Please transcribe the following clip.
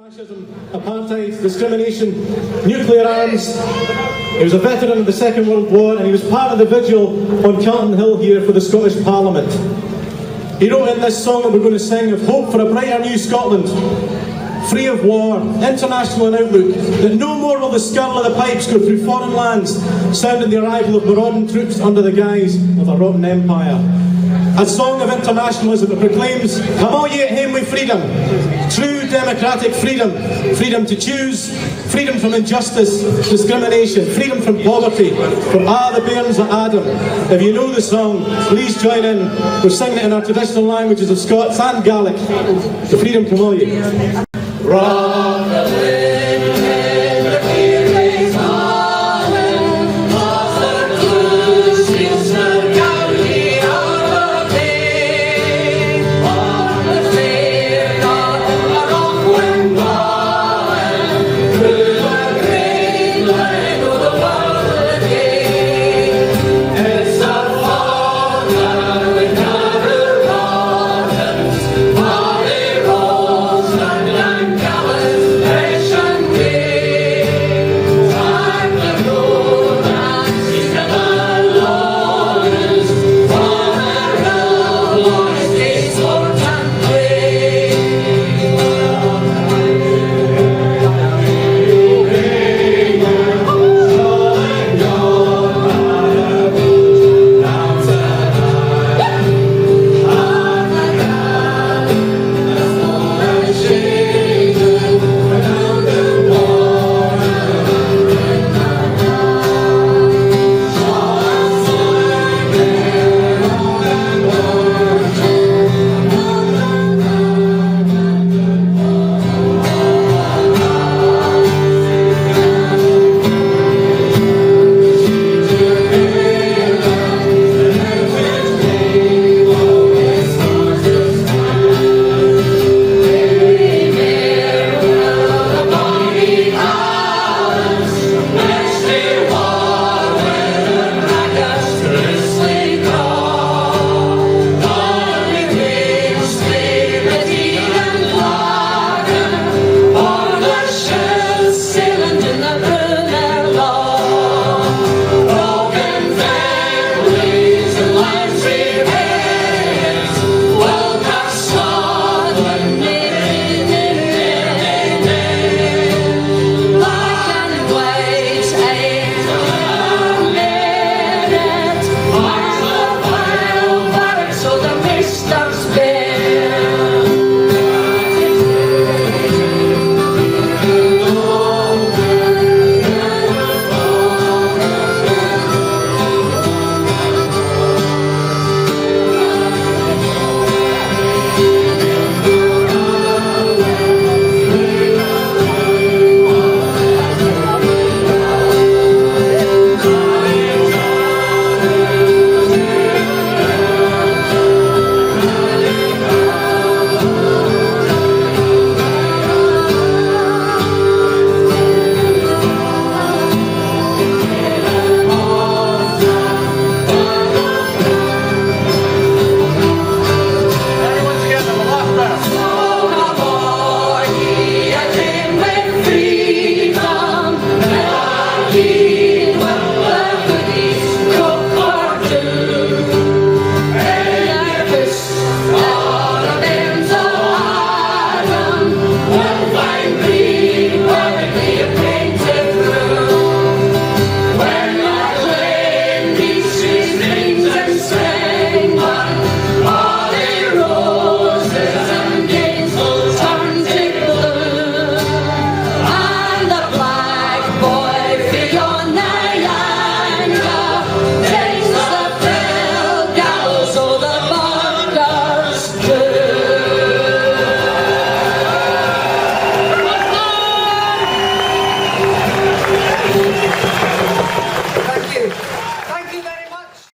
Fascism, apartheid, discrimination, nuclear arms. He was a veteran of the Second World War and he was part of the vigil on Calton Hill here for the Scottish Parliament. He wrote in this song that we're going to sing of hope for a brighter new Scotland, free of war, international in outlook, that no more will the skirl of the pipes go through foreign lands, sounding the arrival of marauding troops under the guise of a rotten empire. A song of internationalism that proclaims, come all ye at hame with freedom, true democratic freedom, freedom to choose, freedom from injustice, discrimination, freedom from poverty, from the bairns of Adam. If you know the song, please join in. We're singing it in our traditional languages of Scots and Gaelic. The freedom come all ye.